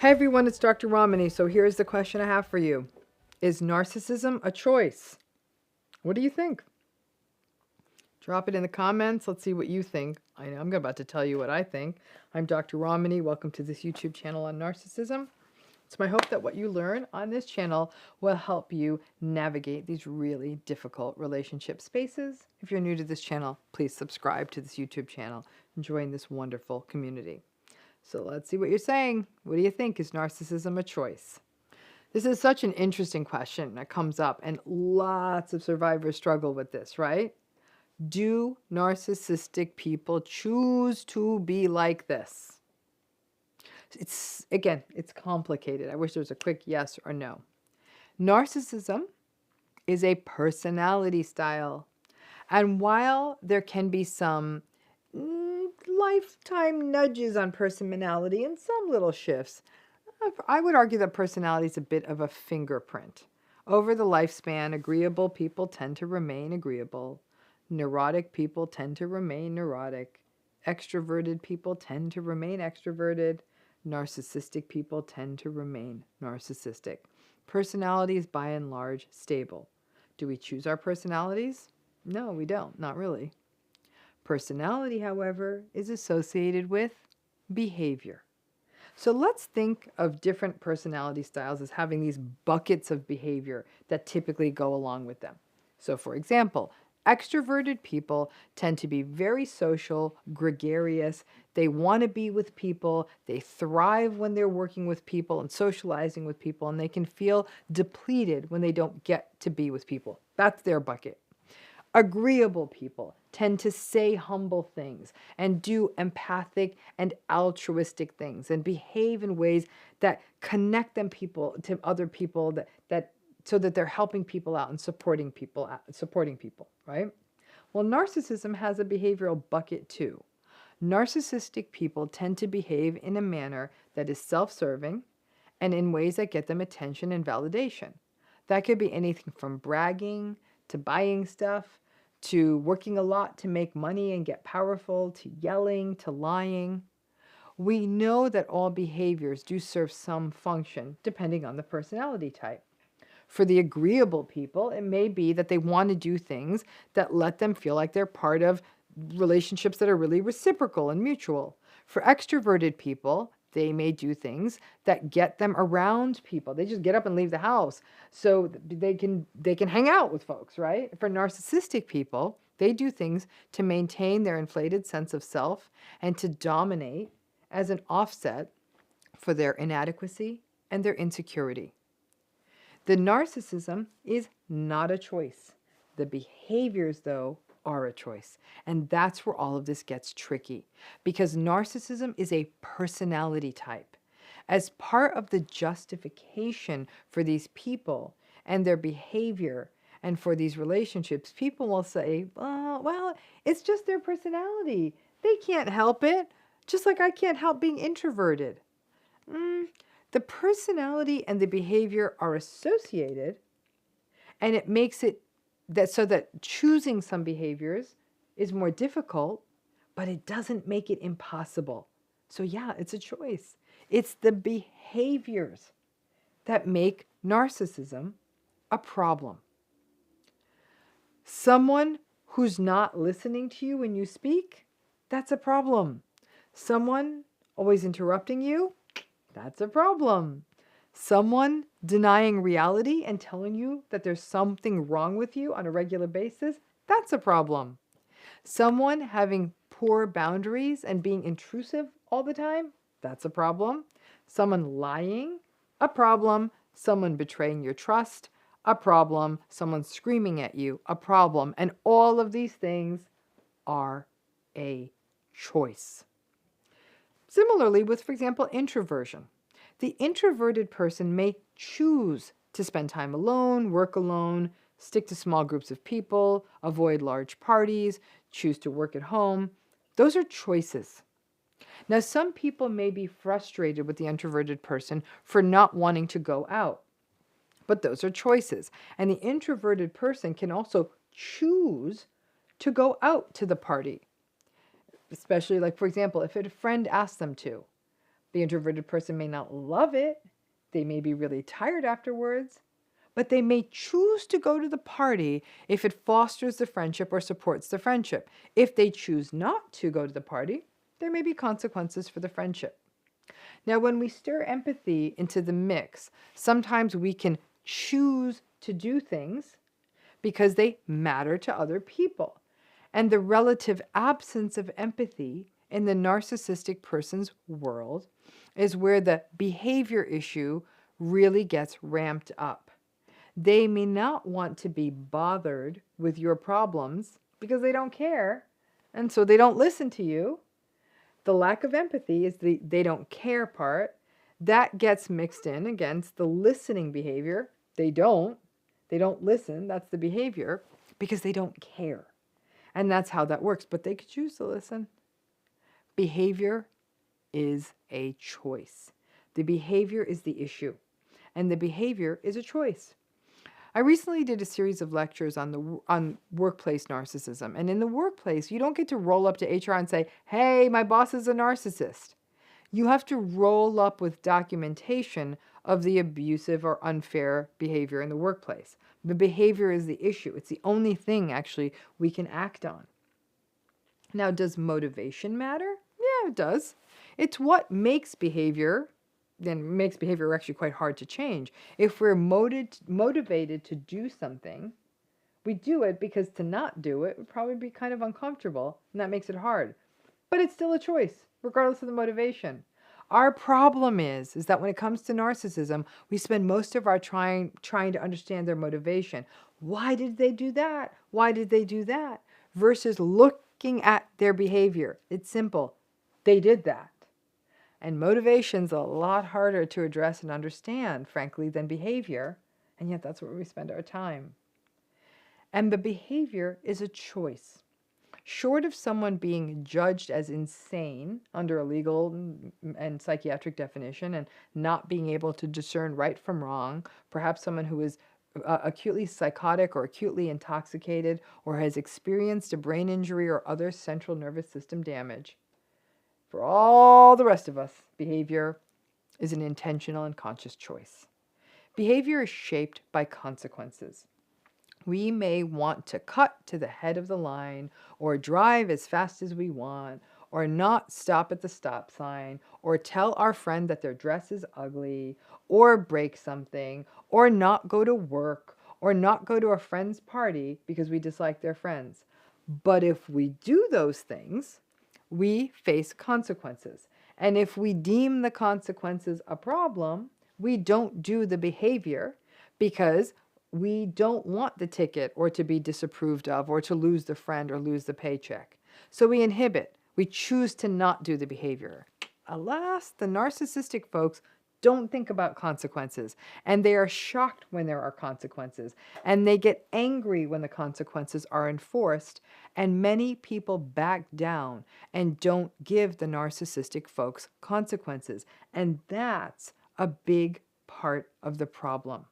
Hey everyone, it's Dr. Ramani. So here's the question I have for you. Is narcissism a choice? What do you think? Drop it in the comments. Let's see what you think. I know I'm about to tell you what I think. I'm Dr. Ramani. Welcome to this YouTube channel on narcissism. It's my hope that what you learn on this channel will help you navigate these really difficult relationship spaces. If you're new to this channel, please subscribe to this YouTube channel and join this wonderful community. So let's see what you're saying. What do you think? Is narcissism a choice? This is such an interesting question that comes up, and lots of survivors struggle with this, right? Do narcissistic people choose to be like this? It's complicated. I wish there was a quick yes or no. Narcissism is a personality style. And while there can be some lifetime nudges on personality and some little shifts, I would argue that personality is a bit of a fingerprint. Over the lifespan, agreeable people tend to remain agreeable. Neurotic people tend to remain neurotic. Extroverted people tend to remain extroverted. Narcissistic people tend to remain narcissistic. Personality is by and large stable. Do we choose our personalities? No, we don't. Not really. Personality, however, is associated with behavior. So let's think of different personality styles as having these buckets of behavior that typically go along with them. So for example, extroverted people tend to be very social, gregarious. They want to be with people. They thrive when they're working with people and socializing with people, and they can feel depleted when they don't get to be with people. That's their bucket. Agreeable people tend to say humble things and do empathic and altruistic things and behave in ways that connect them to other people so that they're helping people out and supporting people, right? Well, narcissism has a behavioral bucket too. Narcissistic people tend to behave in a manner that is self-serving and in ways that get them attention and validation. That could be anything from bragging to buying stuff, to working a lot to make money and get powerful, to yelling, to lying. We know that all behaviors do serve some function depending on the personality type. For the agreeable people, it may be that they want to do things that let them feel like they're part of relationships that are really reciprocal and mutual. For extroverted people, they may do things that get them around people. They just get up and leave the house so they can hang out with folks, right? For narcissistic people, they do things to maintain their inflated sense of self and to dominate as an offset for their inadequacy and their insecurity. The narcissism is not a choice. The behaviors, though, are a choice. And that's where all of this gets tricky, because narcissism is a personality type. As part of the justification for these people and their behavior and for these relationships, people will say, well, it's just their personality. They can't help it, just like I can't help being introverted. The personality and the behavior are associated, and it makes it so that choosing some behaviors is more difficult, but it doesn't make it impossible. So yeah, it's a choice. It's the behaviors that make narcissism a problem. Someone who's not listening to you when you speak, that's a problem. Someone always interrupting you, that's a problem. Someone denying reality and telling you that there's something wrong with you on a regular basis, that's a problem. Someone having poor boundaries and being intrusive all the time, that's a problem. Someone lying, a problem. Someone betraying your trust, a problem. Someone screaming at you, a problem. And all of these things are a choice. Similarly with, for example, introversion. The introverted person may choose to spend time alone, work alone, stick to small groups of people, avoid large parties, choose to work at home. Those are choices. Now, some people may be frustrated with the introverted person for not wanting to go out, but those are choices. And the introverted person can also choose to go out to the party, especially, like, for example, if a friend asks them to. The introverted person may not love it. They may be really tired afterwards, but they may choose to go to the party if it fosters the friendship or supports the friendship. If they choose not to go to the party, there may be consequences for the friendship. Now, when we stir empathy into the mix, sometimes we can choose to do things because they matter to other people. And the relative absence of empathy in the narcissistic person's world is where the behavior issue really gets ramped up. They may not want to be bothered with your problems because they don't care, and so they don't listen to you. The lack of empathy is the they don't care part. That gets mixed in against the listening behavior. They don't listen. That's the behavior because they don't care. And that's how that works. But they could choose to listen. Behavior is a choice. The behavior is the issue. And the behavior is a choice. I recently did a series of lectures on workplace narcissism. And in the workplace, you don't get to roll up to HR and say, hey, my boss is a narcissist. You have to roll up with documentation of the abusive or unfair behavior in the workplace. The behavior is the issue. It's the only thing, actually, we can act on. Now, does motivation matter? Yeah, it does. It's what makes behavior, then makes behavior actually quite hard to change. If we're motivated to do something, we do it because to not do it would probably be kind of uncomfortable, and that makes it hard. But it's still a choice, regardless of the motivation. Our problem is that when it comes to narcissism, we spend most of our trying to understand their motivation. Why did they do that? Why did they do that? Versus looking at their behavior. It's simple. They did that. And motivation's a lot harder to address and understand, frankly, than behavior. And yet that's where we spend our time. And the behavior is a choice. Short of someone being judged as insane under a legal and psychiatric definition and not being able to discern right from wrong, perhaps someone who is acutely psychotic or acutely intoxicated or has experienced a brain injury or other central nervous system damage. For all the rest of us, behavior is an intentional and conscious choice. Behavior is shaped by consequences. We may want to cut to the head of the line, or drive as fast as we want, or not stop at the stop sign, or tell our friend that their dress is ugly, or break something, or not go to work, or not go to a friend's party because we dislike their friends. But if we do those things, we face consequences. And if we deem the consequences a problem, we don't do the behavior because we don't want the ticket or to be disapproved of or to lose the friend or lose the paycheck. So we inhibit. We choose to not do the behavior. Alas, the narcissistic folks don't think about consequences, and they are shocked when there are consequences, and they get angry when the consequences are enforced, and many people back down and don't give the narcissistic folks consequences, and that's a big part of the problem.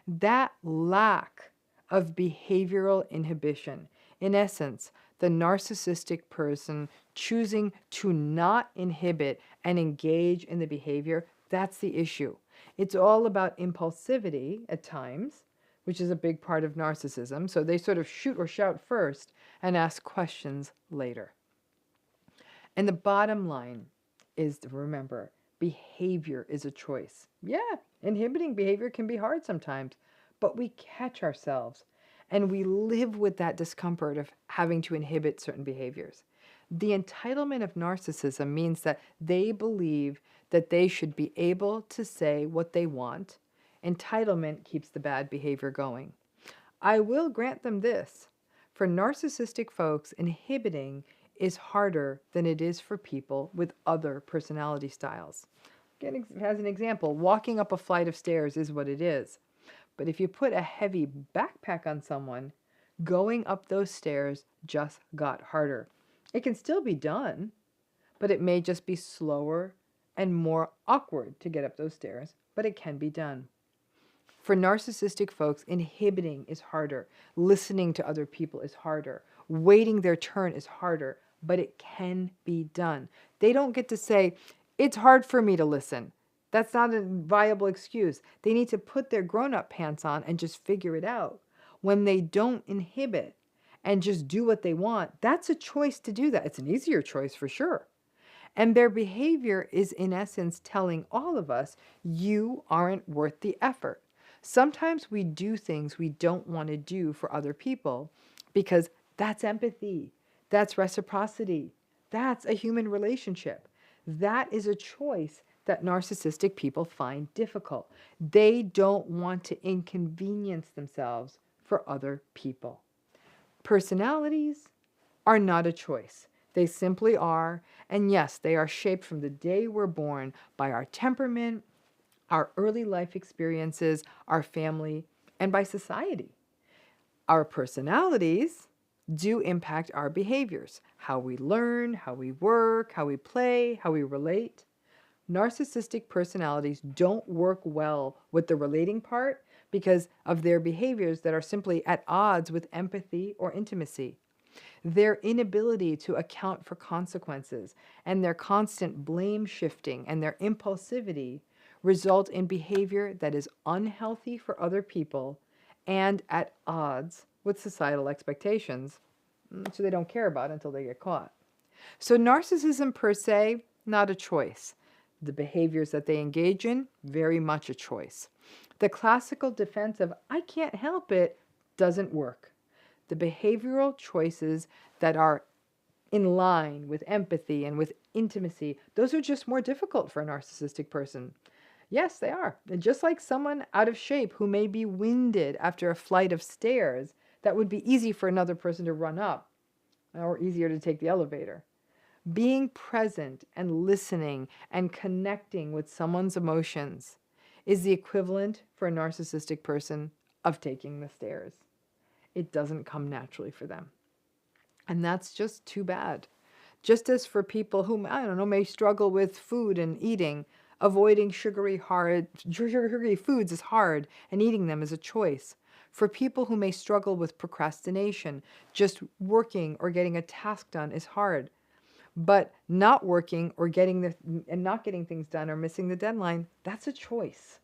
That lack of behavioral inhibition, in essence, the narcissistic person choosing to not inhibit and engage in the behavior, that's the issue. It's all about impulsivity at times, which is a big part of narcissism. So they sort of shoot or shout first and ask questions later. And the bottom line is to remember, behavior is a choice. Yeah, inhibiting behavior can be hard sometimes, but we catch ourselves and we live with that discomfort of having to inhibit certain behaviors. The entitlement of narcissism means that they believe that they should be able to say what they want. Entitlement keeps the bad behavior going. I will grant them this. For narcissistic folks, inhibiting is harder than it is for people with other personality styles. Again, as an example, walking up a flight of stairs is what it is. But if you put a heavy backpack on someone, going up those stairs just got harder. It can still be done, but it may just be slower and more awkward to get up those stairs, but it can be done. For narcissistic folks, inhibiting is harder. Listening to other people is harder. Waiting their turn is harder, but it can be done. They don't get to say, It's hard for me to listen. That's not a viable excuse. They need to put their grown-up pants on and just figure it out. When they don't inhibit and just do what they want, that's a choice to do that. It's an easier choice for sure. And their behavior is, in essence, telling all of us, you aren't worth the effort. Sometimes we do things we don't want to do for other people because that's empathy, that's reciprocity, that's a human relationship. That is a choice that narcissistic people find difficult. They don't want to inconvenience themselves for other people. Personalities are not a choice. They simply are, and yes, they are shaped from the day we're born by our temperament, our early life experiences, our family, and by society. Our personalities do impact our behaviors, how we learn, how we work, how we play, how we relate. Narcissistic personalities don't work well with the relating part because of their behaviors that are simply at odds with empathy or intimacy. Their inability to account for consequences and their constant blame shifting and their impulsivity result in behavior that is unhealthy for other people and at odds with societal expectations, so they don't care about it until they get caught. So narcissism per se, not a choice. The behaviors that they engage in, very much a choice. The classical defense of, I can't help it, doesn't work. The behavioral choices that are in line with empathy and with intimacy, those are just more difficult for a narcissistic person. Yes, they are. And just like someone out of shape who may be winded after a flight of stairs, that would be easy for another person to run up, or easier to take the elevator. Being present and listening and connecting with someone's emotions is the equivalent for a narcissistic person of taking the stairs. It doesn't come naturally for them. And that's just too bad. Just as for people who, I don't know, may struggle with food and eating, avoiding sugary foods is hard, and eating them is a choice. For people who may struggle with procrastination, just working or getting a task done is hard. But not working or not getting things done or missing the deadline, that's a choice.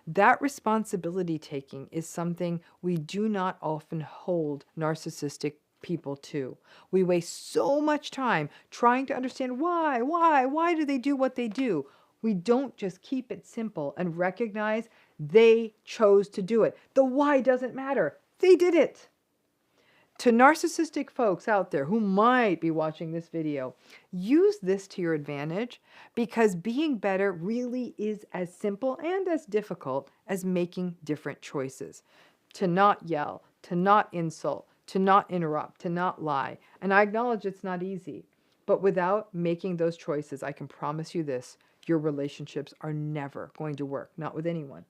That responsibility taking is something we do not often hold narcissistic people to. We waste so much time trying to understand why do they do what they do? We don't just keep it simple and recognize they chose to do it. The why doesn't matter. They did it. To narcissistic folks out there who might be watching this video, use this to your advantage because being better really is as simple and as difficult as making different choices. To not yell, to not insult, to not interrupt, to not lie. And I acknowledge it's not easy, but without making those choices, I can promise you this, your relationships are never going to work, not with anyone.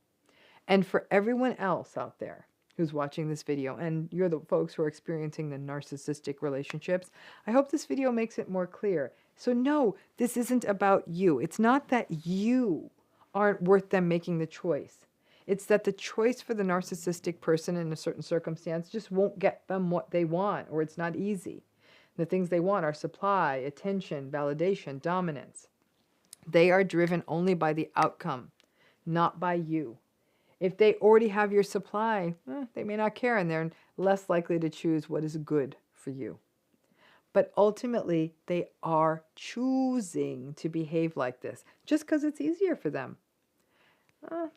And for everyone else out there who's watching this video, and you're the folks who are experiencing the narcissistic relationships, I hope this video makes it more clear. So no, this isn't about you. It's not that you aren't worth them making the choice. It's that the choice for the narcissistic person in a certain circumstance just won't get them what they want, or it's not easy. The things they want are supply, attention, validation, dominance. They are driven only by the outcome, not by you. If they already have your supply, they may not care, and they're less likely to choose what is good for you. But ultimately, they are choosing to behave like this just because it's easier for them.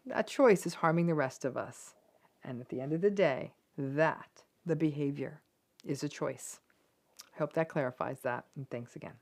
That choice is harming the rest of us. And at the end of the day, the behavior, is a choice. I hope that clarifies that, and thanks again.